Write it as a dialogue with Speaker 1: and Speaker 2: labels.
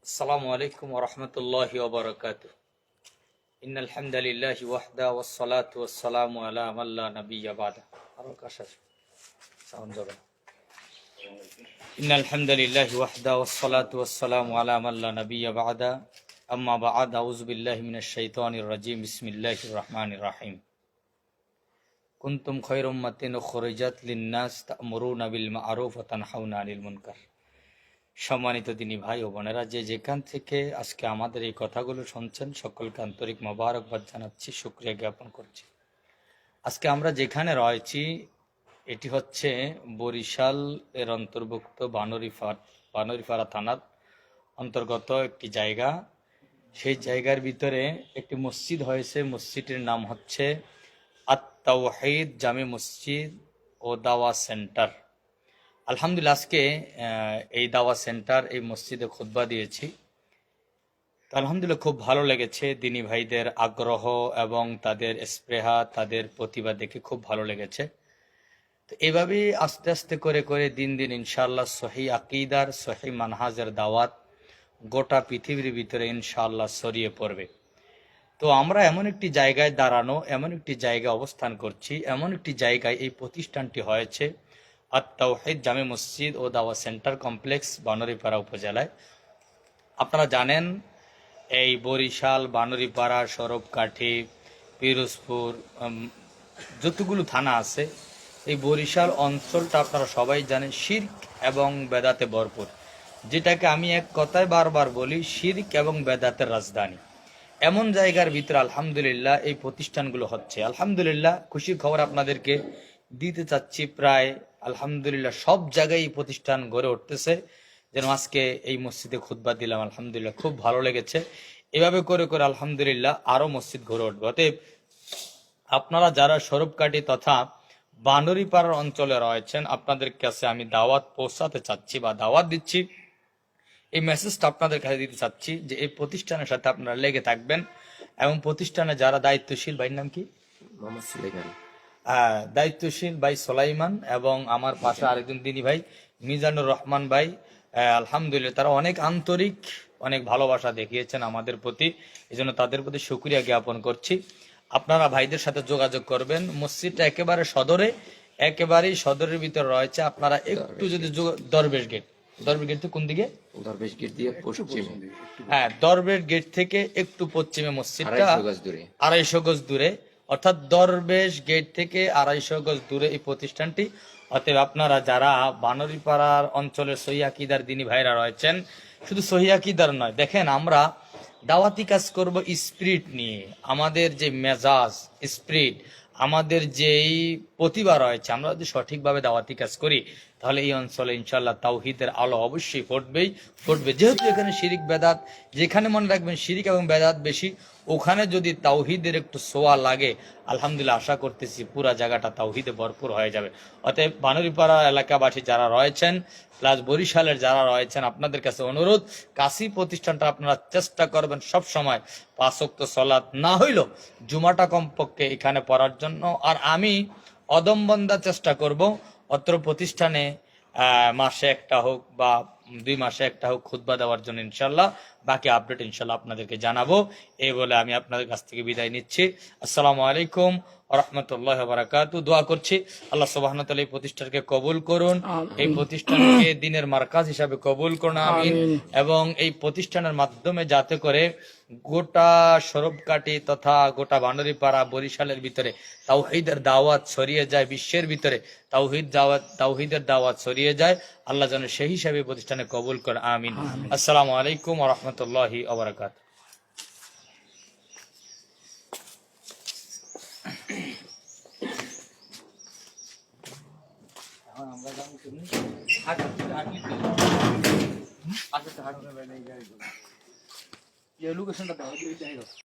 Speaker 1: আসসালামু আলাইকুম ওয়া রাহমাতুল্লাহি ওয়া বারাকাতুহু। ইন্নাল হামদালিল্লাহি ওয়াহদা ওয়াস সালাতু ওয়াস সালামু আলা মান লা নাবিয়্যা বাদা। আরো কাশা সাউন্ড যাবে। ইন্নাল হামদালিল্লাহি ওয়াহদা ওয়াস সালাতু ওয়াস সালামু আলা মান লা নাবিয়্যা বাদা। আম্মা বা'দ, আউযু বিল্লাহি মিনাশ শাইতানির রাজীম। বিসমিল্লাহির রাহমানির রাহিম। কুনতুম খায়রা উম্মাতিন উখরিজাত লিন-নাস তা'মুরুনা বিল মা'রুফ ওয়া তানহাউনা আনিল মুনকার। সম্মানিত দিনী ভাই ও বোনেরা, যে যেখান থেকে আজকে আমাদের এই কথাগুলো শুনছেন, সকলকে আন্তরিক মোবারকবাদ জানাচ্ছি, শুকরিয়া জ্ঞাপন করছি। আজকে আমরা যেখানে রয়েছি এটি হচ্ছে বরিশাল এর অন্তর্ভুক্ত বানরিপাড়া থানার অন্তর্গত একটি জায়গা। সেই জায়গার ভিতরে একটি মসজিদ হয়েছে। মসজিদের নাম হচ্ছে আত-তাওহীদ জামে মসজিদ ও দাওয়া সেন্টার। আলহামদুলিল্লাহ, আজকে এই দাওয়া সেন্টার, এই মসজিদে খুতবা দিয়েছি। তো আলহামদুলিল্লাহ খুব ভালো লেগেছে। দিনী ভাইদের আগ্রহ এবং তাদের স্পৃহা, তাদের প্রতিভা দেখে খুব ভালো লেগেছে। তো এইভাবেই আস্তে আস্তে করে করে দিন দিন ইনশাআল্লাহ সহি আকিদার, সহি মানহাজের দাওয়াত গোটা পৃথিবীর ভিতরে ইনশাআল্লাহ ছড়িয়ে পড়বে। তো আমরা এমন একটি জায়গায় দাঁড়ানো, এমন একটি জায়গায় অবস্থান করছি, এমন একটি জায়গায় এই প্রতিষ্ঠানটি হয়েছে আত-তাওহীদ জামে মসজিদ ও দাওয়া সেন্টার কমপ্লেক্স, বানরিপাড়া উপজেলায়। আপনারা জানেন এই বরিশাল, বানরিপাড়া, সরবকাঠি, পিরোজপুর, যতগুলো থানা আছে, এই বরিশাল অঞ্চলটা আপনারা সবাই জানেন শিরক এবং বেদাতে ভরপুর। যেটাকে আমি এক কথায় বারবার বলি, শিরক এবং বেদাতের রাজধানী। এমন জায়গার ভিতরে আলহামদুলিল্লাহ এই প্রতিষ্ঠানগুলো হচ্ছে। আলহামদুলিল্লাহ খুশির খবর আপনাদেরকে দিতে চাচ্ছি, প্রায় আলহামদুলিল্লাহ সব জায়গায় এই প্রতিষ্ঠান গড়ে উঠতেছে। যেন আজকে এই মসজিদে খুতবা দিলাম, আলহামদুলিল্লাহ খুব ভালো লেগেছে। এভাবে করে করে আলহামদুলিল্লাহ আরো মসজিদ গড়ে উঠবে। অতএব আপনারা যারা সরবকাঠি তথা বানরিপাড়ার অঞ্চলে রয়েছেন, আপনাদের কাছে আমি দাওয়াত পৌঁছাতে চাচ্ছি বা দাওয়াত দিচ্ছি, এই মেসেজটা আপনাদের কাছে দিতে চাচ্ছি যে এই প্রতিষ্ঠানের সাথে আপনারা লেগে থাকবেন এবং প্রতিষ্ঠানে যারা দায়িত্বশীল, ভাইয়ের নাম কি? দায়িত্বশীল ভাই সোলাইমান এবং আমার পাশে আরেকজন দিনী ভাই মিজানুর রহমান ভাই, আলহামদুলিল্লাহ তারা অনেক আন্তরিক, অনেক ভালোবাসা দেখিয়েছেন আমাদের প্রতি। এই জন্য তাদের প্রতি শুকরিয়া জ্ঞাপন করছি। আপনারা ভাইদের সাথে যোগাযোগ করবেন। মসজিদটা একেবারেই সদরের ভিতরে রয়েছে। আপনারা একটু যদি দরবেশ গেট থেকে কোন দিকে?
Speaker 2: দরবেশ গেট দিয়ে পশ্চিমে।
Speaker 1: হ্যাঁ, দরবেশ গেট থেকে একটু পশ্চিমে মসজিদটা, 250 গজ দূরে। অর্থাৎ দরবেশ গেট থেকে 250 গজ দূরে এই প্রতিষ্ঠানটি। অতএব আপনারা যারা বানরিপাড়ার অঞ্চলের সহি আকীদার দিনী ভাইরা রয়েছেন, শুধু সহি আকীদার নয়, দেখেন আমরা দাওয়াতি কাজ করব স্পিরিট নিয়ে। আমাদের যে মেজাজ, স্পিরিট, আমাদের যেই প্রতিভা রয়েছে, আমরা যদি সঠিকভাবে দাওয়াতি কাজ করি তাহলে এই অঞ্চলে ইনশাআল্লাহ তাওহীদের আলো অবশ্যই ফুটবে। যেহেতু এখানে শিরিক বেদাত, যেখানে মনে রাখবেন শিরিক এবং বেদাত বেশি, ওখানে যদি তাওহীদের একটু ছোঁয়া লাগে, আলহামদুলিল্লাহ আশা করতেছি পুরা জায়গাটা তাওহীদে ভরপুর হয়ে যাবে। অতএব বানরিপাড়া এলাকাবাসী যারা রয়েছেন, প্লাস বরিশালের যারা রয়েছেন, আপনাদের কাছে অনুরোধ, কাশি প্রতিষ্ঠানটা আপনারা চেষ্টা করবেন সব সময় 5 ওয়াক্ত সালাত না হইল জুমাটা কমপক্ষে এখানে পড়ার জন্য। আর আমি অদম্বন্দা চেষ্টা করব অত্র প্রতিষ্ঠানে মাসে একটা হোক বা 2 মাসে একটা হোক খুতবা দেওয়ার জন্য ইনশাল্লাহ। বাকি আপডেট ইনশাল্লাহ আপনাদেরকে জানাবো। এই বলে আমি আপনাদের কাছ থেকে বিদায় নিচ্ছি। আসসালামু আলাইকুম ওয়া রাহমাতুল্লাহি ওয়া বারাকাতুহু। দোয়া করছি আল্লাহ সুবহানাহু ওয়া তাআলা এই প্রতিষ্ঠানকে কবুল করুন, এই প্রতিষ্ঠানকে দ্বীনের মার্কাজ হিসাবে কবুল করুন, আমিন। এবং এই প্রতিষ্ঠানের মাধ্যমে যাতে করে গোটা সরবকাঠি তথা গোটা বানরিপাড়া, বরিশালের ভিতরে তাওহীদের দাওয়াত ছড়িয়ে যায়, বিশ্বের ভিতরে তাওহীদের দাওয়াত ছড়িয়ে যায়, আল্লাহ যেন সেই হিসাবে প্রতিষ্ঠানে কবুল করে, আমিন। আসসালামু আলাইকুম ওয়া রাহমাতুল্লাহি ওয়া বারাকাতুহু। লোকেশনটা